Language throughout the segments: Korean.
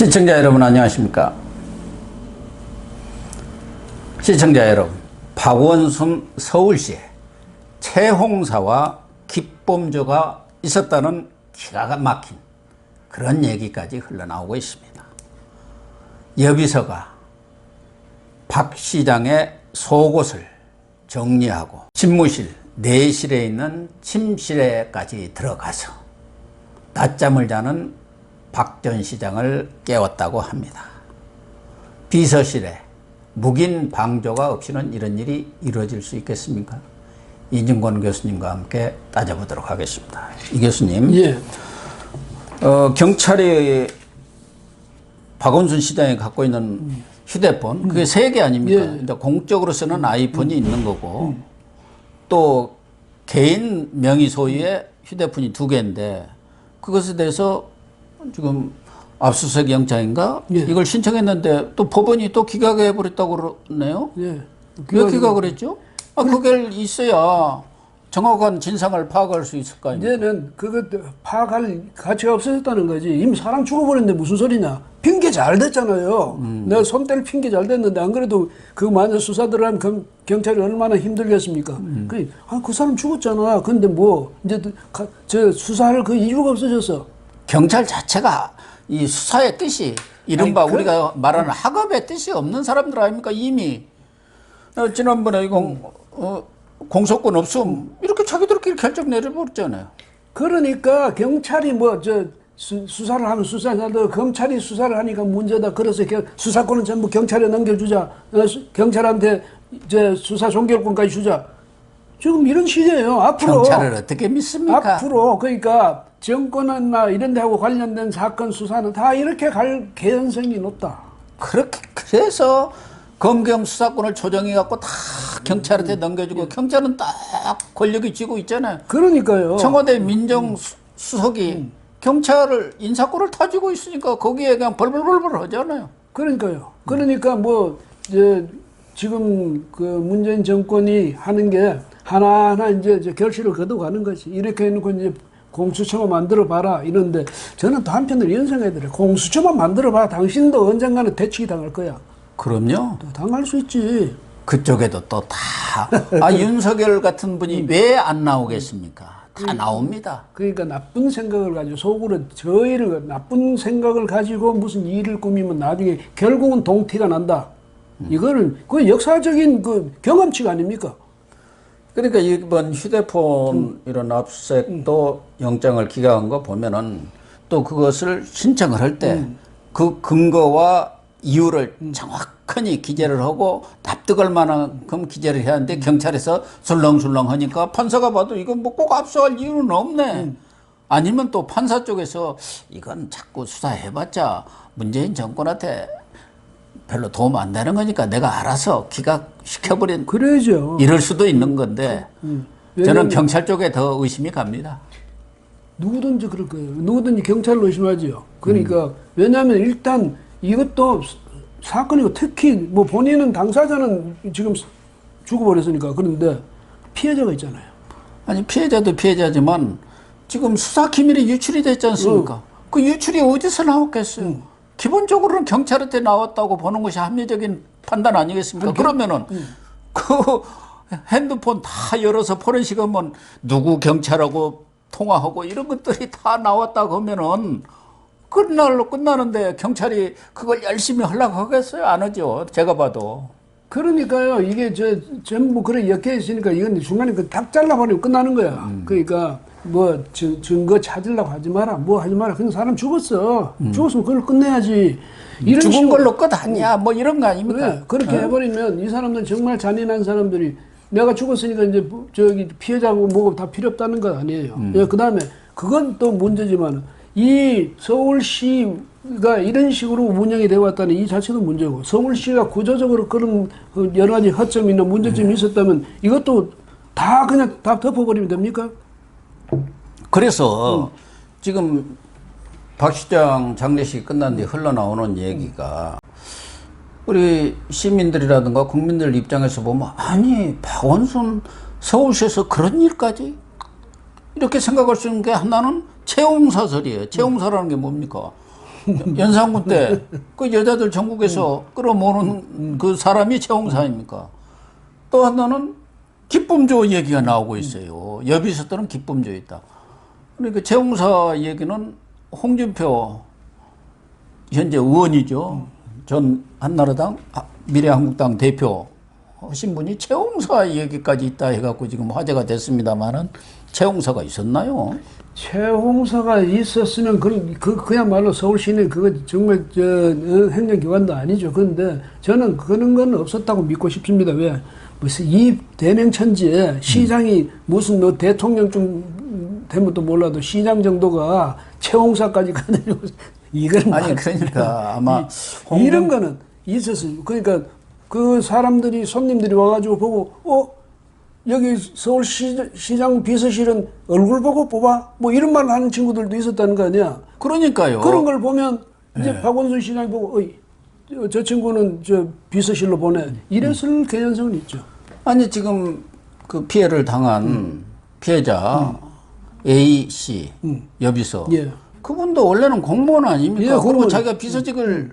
시청자 여러분 안녕하십니까? 시청자 여러분, 박원순 서울시에 채홍사와 기범조가 있었다는 기가 막힌 그런 얘기까지 흘러나오고 있습니다. 여비서가 박 시장의 속옷을 정리하고 집무실, 내실에 있는 침실에까지 들어가서 낮잠을 자는 박 전 시장을 깨웠다고 합니다. 비서실에 묵인 방조가 없이는 이런 일이 이루어질 수 있겠습니까? 이진권 교수님과 함께 따져보도록 하겠습니다. 이 교수님, 예. 경찰이 박원순 시장이 갖고 있는 휴대폰, 그게 3개 아닙니까? 예. 이제 공적으로 쓰는 아이폰이 있는 거고, 또 개인 명의 소유의 휴대폰이 2개인데, 그것에 대해서 지금 압수수색 영장인가? 예. 이걸 신청했는데 또 법원이 또 기각해 버렸다고 그러네요. 예. 왜 기각을 했죠? 그게 있어야 정확한 진상을 파악할 수 있을 거 아닙니까? 이제는 그것 파악할 가치가 없어졌다는 거지. 이미 사람 죽어버렸는데 무슨 소리냐. 핑계 잘 됐잖아요. 내가 손 뗄 핑계 잘 됐는데 안 그래도 그 만약 수사 들어가면 경찰이 얼마나 힘들겠습니까? 그 사람 죽었잖아. 근데 뭐 이제 저 수사할 그 이유가 없어졌어. 경찰 자체가 이 수사의 뜻이 이른바 우리가 말하는 학업의 뜻이 없는 사람들 아닙니까? 이미 지난번에 이거 공소권 없음 이렇게 자기들끼리 결정 내려버렸잖아요. 그러니까 경찰이 뭐 수사를 하면 수사자도 검찰이 수사를 하니까 문제다. 그래서 수사권은 전부 경찰에 넘겨주자. 경찰한테 수사 종결권까지 주자. 지금 이런 시대예요. 앞으로 경찰을 어떻게 믿습니까? 앞으로 그러니까 정권이나 이런 데하고 관련된 사건 수사는 다 이렇게 갈 개연성이 높다. 그렇게 그래서 검경 수사권을 조정해 갖고 다 경찰한테 넘겨주고 경찰은 딱 권력이 쥐고 있잖아요. 그러니까요. 청와대 민정수석이 경찰을 인사권을 다 쥐고 있으니까 거기에 그냥 벌벌벌벌 하잖아요. 그러니까요. 그러니까 뭐 지금 그 문재인 정권이 하는 게 하나하나 이제 결실을 거둬가는 거지. 이렇게 해놓고 이제 공수처만 만들어 봐라 이런데 저는 또 한편으로 이런 생각이 들어요. 공수처만 만들어 봐. 당신도 언젠가는 대치기 당할 거야. 그럼요. 또 당할 수 있지. 그쪽에도 또 다 윤석열 같은 분이 왜 안 나오겠습니까? 다 나옵니다. 그러니까 나쁜 생각을 가지고 속으로 저희를 나쁜 생각을 가지고 무슨 일을 꾸미면 나중에 결국은 동티가 난다. 이거는 그 역사적인 그 경험치가 아닙니까? 그러니까 이번 휴대폰 이런 압수수색도 영장을 기각한 거 보면은 또 그것을 신청을 할 때 그 근거와 이유를 정확하니 기재를 하고 납득할 만큼 기재를 해야 하는데 경찰에서 술렁술렁 하니까 판사가 봐도 이건 뭐 꼭 압수할 이유는 없네. 아니면 또 판사 쪽에서 이건 자꾸 수사해봤자 문재인 정권한테 별로 도움 안 되는 거니까 내가 알아서 기각시켜버린 그래야죠. 이럴 수도 있는 건데 저는 경찰 쪽에 더 의심이 갑니다. 누구든지 그럴 거예요. 누구든지 경찰을 의심하지요. 그러니까 왜냐하면 일단 이것도 사건이고 특히 뭐 본인은 당사자는 지금 죽어버렸으니까 그런데 피해자가 있잖아요. 아니 피해자도 피해자지만 지금 수사 기밀이 유출이 됐지 않습니까? 그 유출이 어디서 나왔겠어요? 기본적으로는 경찰한테 나왔다고 보는 것이 합리적인 판단 아니겠습니까? 그러면은 그 핸드폰 다 열어서 포렌식 하면 누구 경찰하고 통화하고 이런 것들이 다 나왔다고 하면은 그날로 끝나는데 경찰이 그걸 열심히 하려고 하겠어요? 안 하죠. 제가 봐도. 그러니까요. 이게 전부 그래 엮여 있으니까 이건 중간에 그 탁 잘라버리면 끝나는 거야. 그러니까 뭐 증거 찾으려고 하지 마라. 뭐 하지 마라. 그냥 사람 죽었어. 죽었으면 그걸 끝내야지. 이런 죽은 식으로, 걸로 끝 아니야. 뭐 이런 거 아닙니까? 그래, 그렇게 해버리면 이 사람들 정말 잔인한 사람들이 내가 죽었으니까 이제 피해자고 뭐고 다 필요 없다는 건 아니에요. 그 다음에 그건 또 문제지만 이 서울시가 이런 식으로 운영이 되어 왔다는 이 자체도 문제고 서울시가 구조적으로 그런 여러 가지 허점이나 문제점이 있었다면 이것도 다 그냥 다 덮어버리면 됩니까? 그래서 지금 박 시장 장례식이 끝난 뒤에 흘러나오는 얘기가 우리 시민들이라든가 국민들 입장에서 보면 아니 박원순 서울시에서 그런 일까지 이렇게 생각할 수 있는 게 하나는 채용사설이에요. 채용사라는 게 뭡니까? 연산군 때 그 여자들 전국에서 끌어모으는 그 사람이 최홍사 아닙니까? 또 하나는 기쁨조 얘기가 나오고 있어요. 여비서들은 기쁨조 있다. 그러니까 최홍사 얘기는 홍준표 현재 의원이죠. 전 한나라당 미래한국당 대표 하신 분이 최홍사 얘기까지 있다 해갖고 지금 화제가 됐습니다만은 최홍사가 있었나요? 최홍사가 있었으면 그야말로 서울시는 그거 정말 행정기관도 아니죠. 그런데 저는 그런 건 없었다고 믿고 싶습니다. 왜? 무슨 이 대명천지에 시장이 무슨 뭐 대통령쯤 되면 또 몰라도 시장 정도가 최홍사까지 가느냐고 이건 아니 그러니까 아마 이런 거는 있었어요. 그러니까 그 사람들이 손님들이 와가지고 보고 여기 서울시장 비서실은 얼굴 보고 뽑아? 뭐 이런 말을 하는 친구들도 있었다는 거 아니야. 그러니까요. 그런 걸 보면 이제 박원순 시장이 보고 저 친구는 저 비서실로 보내. 이랬을 개연성은 있죠. 아니 지금 그 피해를 당한 피해자 A 씨 여비서 예. 그분도 원래는 공무원 아닙니까? 예, 그리고 공무원. 자기가 비서직을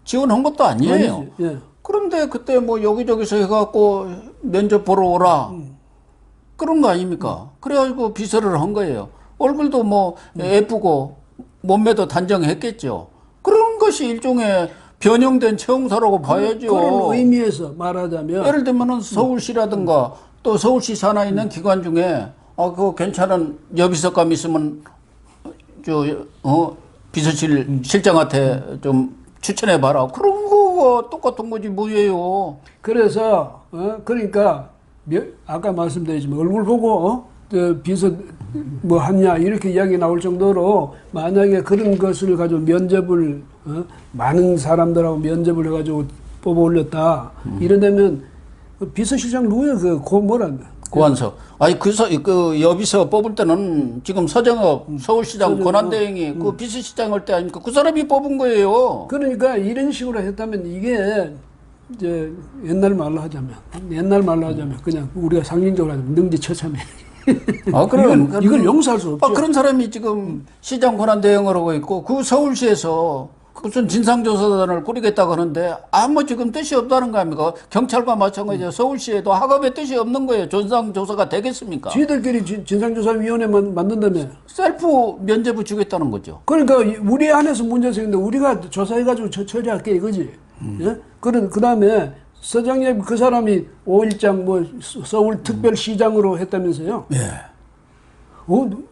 지원한 것도 아니에요. 아니지. 예. 그런데 그때 뭐 여기저기서 해갖고 면접 보러 오라 그런 거 아닙니까? 그래가지고 비서를 한 거예요. 얼굴도 뭐 예쁘고 몸매도 단정했겠죠. 그런 것이 일종의 변형된 채용사라고 봐야죠. 그런 의미에서 말하자면 예를 들면은 서울시라든가 또 서울시 산하에 있는 기관 중에 그거 괜찮은 여비서감 있으면 비서실 실장한테 좀 추천해 봐라. 그런 거가 똑같은 거지 뭐예요. 그래서 그러니까 아까 말씀드렸지만 얼굴 보고 비서 뭐 하냐 이렇게 이야기 나올 정도로 만약에 그런 것을 가지고 면접을 많은 사람들하고 면접을 해가지고 뽑아 올렸다 이러다면 비서실장 누구야 그 뭐란다 고한석. 아니 그 여비서 뽑을 때는 지금 서정업 서울시장 권한대행이 그 비서실장 할 때 아닙니까? 그 사람이 뽑은 거예요. 그러니까 이런 식으로 했다면 이게 이제 옛날 말로 하자면 그냥 우리가 상징적으로 하자면 능지처참해. 그럼 이걸 용서할 수 없죠. 그런 사람이 지금 시장 권한대행을 하고 있고 그 서울시에서 무슨 진상조사단을 꾸리겠다고 하는데 아무 지금 뜻이 없다는 거 아닙니까? 경찰과 마찬가지로 서울시에도 학업의 뜻이 없는 거예요. 진상조사가 되겠습니까? 지들끼리 진상조사위원회 만든다며. 셀프 면접을 주겠다는 거죠. 그러니까 우리 안에서 문제가 생긴데 우리가 조사해가지고 처리할게 이거지. 예? 그 다음에 서장님 그 사람이 5일장 뭐 서울특별시장으로 했다면서요? 예.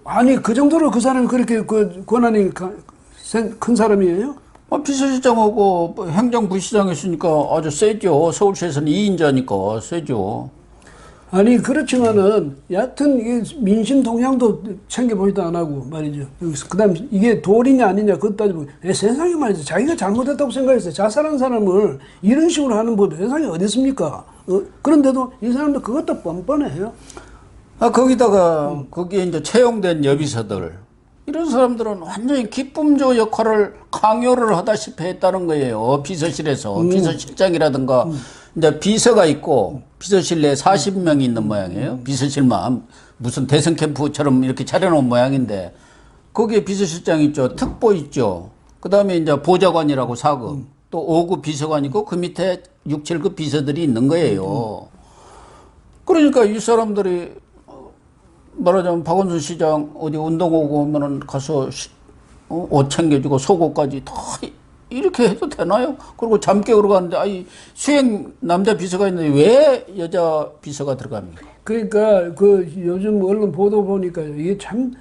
아니 그 정도로 그 사람이 그렇게 그 권한이 큰 사람이에요? 비서실장하고 행정부시장 했으니까 아주 세죠. 서울시에서는 2인자니까 세죠. 아니 그렇지만은 여하튼 이 민심 동향도 챙겨보지도 안 하고 말이죠. 그다음 이게 도리냐 아니냐 그것 따지고 세상에 말이죠. 자기가 잘못했다고 생각해서 자살한 사람을 이런 식으로 하는 법 세상에 어디 있습니까? 그런데도 이 사람들 그것도 뻔뻔해요. 거기다가 거기에 이제 채용된 여비서들 이런 사람들은 완전히 기쁨조 역할을 강요를 하다시피 했다는 거예요. 비서실에서 비서실장이라든가 이제 비서가 있고 비서실 내에 40명이 있는 모양이에요. 비서실만 무슨 대선 캠프처럼 이렇게 차려놓은 모양인데 거기에 비서실장 있죠. 특보 있죠. 그다음에 이제 보좌관이라고 4급 또 5급 비서관 있고 그 밑에 6, 7급 비서들이 있는 거예요. 그러니까 이 사람들이 말하자면 박원순 시장 어디 운동 오고 오면은 가서 옷 챙겨주고 속옷까지 다 이렇게 해도 되나요? 그리고 잠 깨우러 가는데 수행 남자 비서가 있는데 왜 여자 비서가 들어갑니까? 그러니까 그 요즘 언론 보도 보니까 이게 참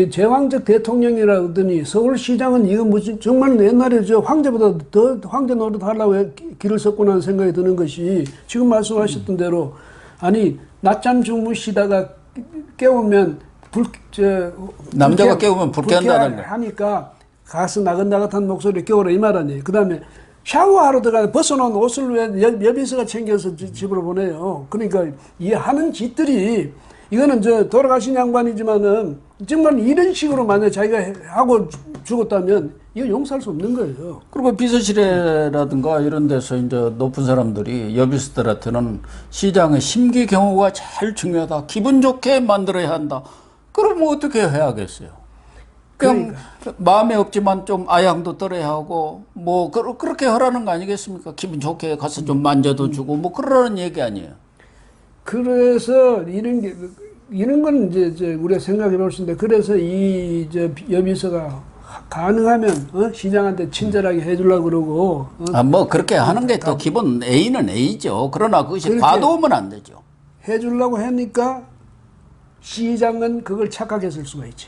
제왕적 대통령이라 하더니 서울시장은 이거 무슨 정말 옛날에 저 황제보다 더 황제 노릇 하려고 길을 섰구나 하는 생각이 드는 것이 지금 말씀하셨던 대로 아니 낮잠 주무시다가 깨우면 남자가 깨우면 불쾌한다는 거 하니까 가서 나긋나긋한 목소리를 깨우라 이 말 아니에요. 그 다음에 샤워하러 들어가 벗어놓은 옷을 왜 여비서가 챙겨서 집으로 보내요. 그러니까 이 하는 짓들이 이거는 돌아가신 양반이지만은 정말 이런 식으로 만약 자기가 하고 죽었다면 이거 용서할 수 없는 거예요. 그리고 비서실이라든가 이런 데서 이제 높은 사람들이 여비서들한테는 시장의 심기 경호가 제일 중요하다. 기분 좋게 만들어야 한다. 그러면 어떻게 해야겠어요? 그냥 마음에 없지만 좀 아양도 떨어야 하고 뭐 그렇게 하라는 거 아니겠습니까? 기분 좋게 가서 좀 만져도 주고 뭐 그러라는 얘기 아니에요. 그래서 이런 건 이제 우리가 생각해 볼 수 있는데, 그래서 이제 여비서가 가능하면 시장한테 친절하게 해주려고 그러고. 뭐 그렇게 하는 게 또 기본 A는 A죠. 그러나 그것이 과도하면 안 되죠. 해주려고 하니까 시장은 그걸 착각했을 수가 있지.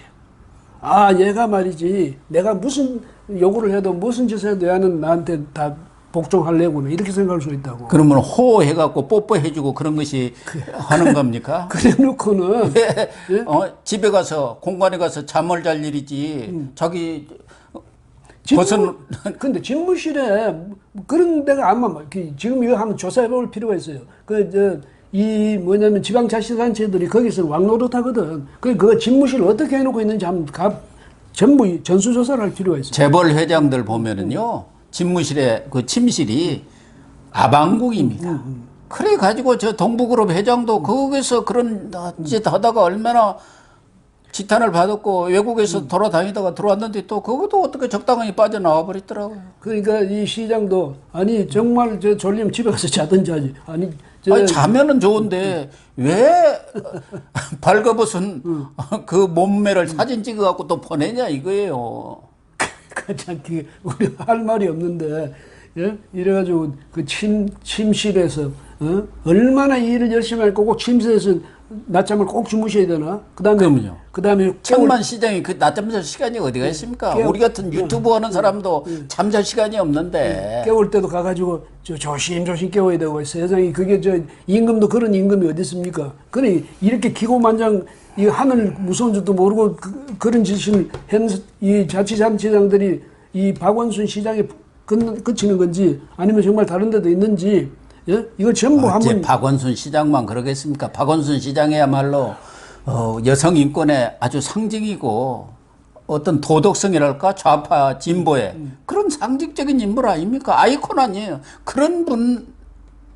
아, 얘가 말이지, 내가 무슨 요구를 해도 무슨 짓을 해도 얘는 나한테 다 복종하려고는, 이렇게 생각할 수 있다고. 그러면 호해갖고 뽀뽀해주고 그런 것이 하는 겁니까? 그래 놓고는 왜 집에 가서 공간에 가서 잠을 잘 일이지 자기 근데 집무실에 그런 데가 아마 지금 이거 한번 조사해 볼 필요가 있어요. 이 뭐냐면 지방자치단체들이 거기서 왕노릇 하거든. 그거 집무실 어떻게 해놓고 있는지 한번 전부 전수조사를 할 필요가 있어요. 재벌 회장들 보면은요 집무실에 그 침실이 아방국입니다. 그래 가지고 저 동부그룹 회장도 거기서 그런 짓 하다가 얼마나 지탄을 받았고 외국에서 돌아다니다가 들어왔는데 또 그것도 어떻게 적당히 빠져나와 버리더라고요. 그러니까 이 시장도 아니 정말 저 졸리면 집에 가서 자든지 하지. 아니 자면은 좋은데 왜 발거벗은 그 몸매를 사진 찍어갖고 또 보내냐 이거예요. 참 우리 할 말이 없는데, 예? 이래가지고 그 침실에서 얼마나 일을 열심히 할 거고 침실에서 낮잠을 꼭 주무셔야 되나? 그다음에 천만 시장이 그 낮잠 잘 시간이 어디가 있습니까? 우리 같은 유튜브 하는 사람도 잠잘 시간이 없는데 깨울 때도 가가지고 조심조심 깨워야 되고, 세상에 그게 임금도 그런 임금이 어디 있습니까? 그래 이렇게 기고만장 이 하늘 무서운 줄도 모르고 그런 짓을 이 자치단체장들이 이 박원순 시장에 그치는 건지 아니면 정말 다른 데도 있는지, 예? 이거 전부 한번. 박원순 시장만 그러겠습니까? 박원순 시장이야말로 여성 인권의 아주 상징이고 어떤 도덕성이랄까 좌파 진보의 그런 상징적인 인물 아닙니까? 아이콘 아니에요. 그런 분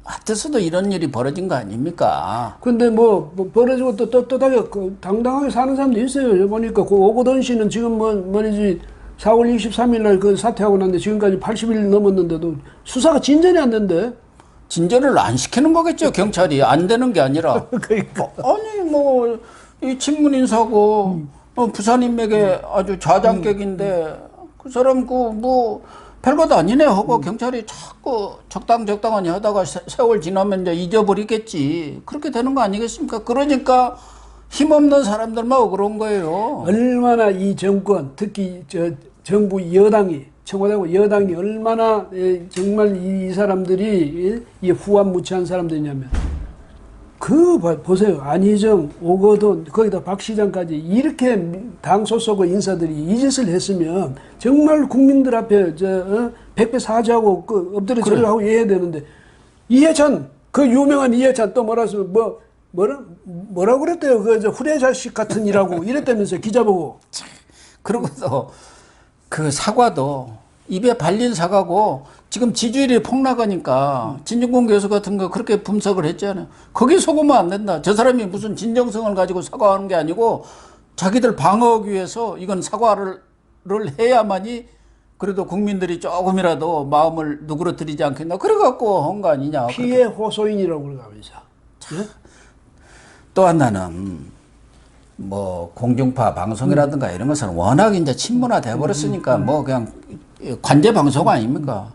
같아서도 이런 일이 벌어진 거 아닙니까? 근데 뭐 벌어지고 또 떳떳하게 당당하게 사는 사람도 있어요. 보니까 그 오거돈 씨는 지금 뭐지 4월 23일 날 그 사퇴하고 났는데 지금까지 80일 넘었는데도 수사가 진전이 안 된대. 진전을 안 시키는 거겠죠, 경찰이. 안 되는 게 아니라. 그러니까. 아니 뭐 이 친문 인사고 부산 인맥의 아주 좌장격인데 그 사람 뭐 별것도 아니네 하고 경찰이 자꾸 적당하니 하다가 세월 지나면 이제 잊어버리겠지. 그렇게 되는 거 아니겠습니까? 그러니까 힘없는 사람들만 억울한 거예요. 얼마나 이 정권, 특히 정부 여당이, 청와대하고 여당이 얼마나 정말 이 사람들이 이 후한무치한 사람들이냐면, 보세요. 안희정, 오거돈, 거기다 박 시장까지 이렇게 당 소속의 인사들이 이 짓을 했으면 정말 국민들 앞에 백배 사죄하고 엎드려 절하고 해야 되는데, 이해찬, 그 유명한 이해찬 또 뭐라 그랬대요? 후레 자식 같은 이라고 이랬다면서요, 기자 보고. 그러고서 그 사과도 입에 발린 사과고 지금 지지율이 폭락하니까 진중권 교수 같은 거 그렇게 분석을 했잖아요. 거기 속으면 안 된다. 저 사람이 무슨 진정성을 가지고 사과하는 게 아니고 자기들 방어하기 위해서 이건 사과를 해야만이 그래도 국민들이 조금이라도 마음을 누그러뜨리지 않겠나. 그래갖고 한 거 아니냐. 피해 호소인이라고 그러면서. 또 하나는 뭐 공중파 방송이라든가 이런 것은 워낙 이제 친문화 돼버렸으니까 뭐 그냥 관제 방송 아닙니까?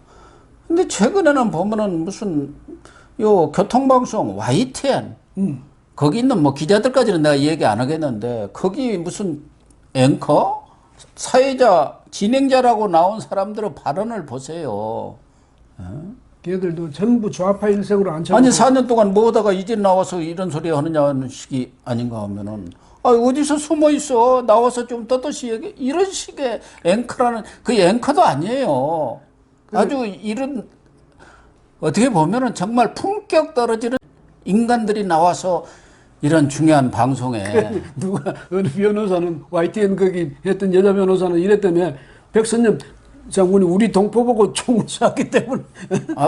근데 최근에는 보면은 무슨 요 교통방송 YTN 거기 있는 뭐 기자들까지는 내가 얘기 안 하겠는데 거기 무슨 앵커 사회자 진행자라고 나온 사람들의 발언을 보세요. 걔들도 전부 좌파 일색으로 앉혀. 아니 4년 동안 뭐하다가 이제 나와서 이런 소리 하느냐는 식이 아닌가 하면은 어디서 숨어 있어 나와서 좀 떳떳이 얘기 이런 식의 앵커라는 그 앵커도 아니에요. 아주 이런 어떻게 보면은 정말 품격 떨어지는 인간들이 나와서 이런 중요한 방송에 누가 어느 변호사는 YTN 거기 했던 여자 변호사는 이랬다며 백선엽 장군이 우리 동포 보고 총을 쐈기 때문에.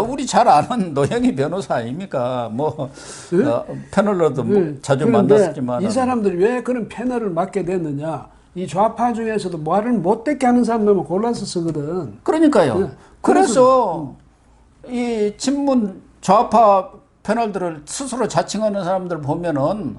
우리 잘 아는 노영희 변호사 아닙니까? 뭐 패널로도 자주 만났었지만 이 사람들이 왜 그런 패널을 맡게 됐느냐? 이 좌파 중에서도 말을 못되게 하는 사람들만 골라서 쓰거든. 그러니까요. 네. 그래서 이 친문 좌파 패널들을 스스로 자칭하는 사람들 보면은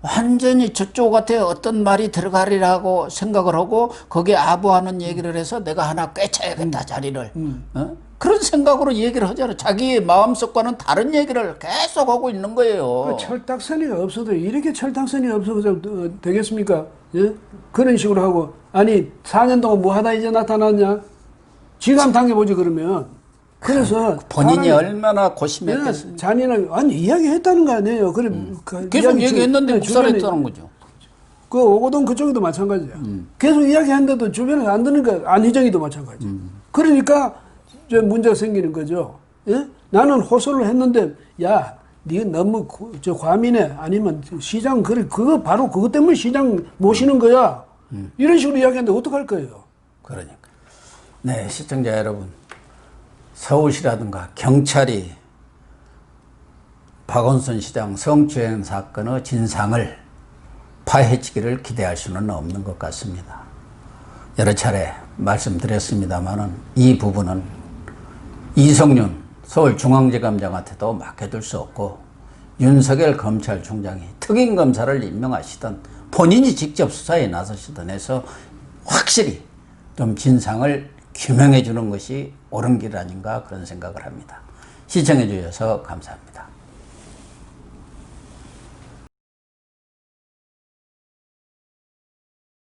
완전히 저쪽한테 어떤 말이 들어가리라고 생각을 하고 거기에 아부하는 얘기를 해서 내가 하나 꿰차야겠다 자리를. 어? 그런 생각으로 얘기를 하잖아요. 자기의 마음속과는 다른 얘기를 계속 하고 있는 거예요. 그 철딱서니가 없어도 이렇게 철딱서니 없어서 되겠습니까? 예? 그런 식으로 하고 아니 4년 동안 뭐 하다 이제 나타났냐? 지감 당해보지 그러면. 그래서 본인이 사람이, 얼마나 고심했겠어요. 예, 잔인하게 아니 이야기했다는 거 아니에요. 그래 계속 얘기했는데 네, 묵살했다는 거죠. 그 오고돈 그쪽에도 마찬가지야. 계속 이야기했는데도 주변에서 안 듣는 거 안희정이도 마찬가지. 그러니까 저 문제가 생기는 거죠. 예? 나는 호소를 했는데 야, 네 너무 저 과민해 아니면 시장 그거 바로 그것 때문에 시장 모시는 거야. 이런 식으로 이야기하는데 어떡할 거예요? 그러니까. 네, 시청자 여러분. 서울시라든가 경찰이 박원순 시장 성추행 사건의 진상을 파헤치기를 기대할 수는 없는 것 같습니다. 여러 차례 말씀드렸습니다만은 이 부분은 이성윤 서울중앙지검장한테도 맡겨둘 수 없고 윤석열 검찰총장이 특임검사를 임명하시던 본인이 직접 수사에 나서시던 해서 확실히 좀 진상을 규명해 주는 것이 옳은 길 아닌가 그런 생각을 합니다. 시청해 주셔서 감사합니다.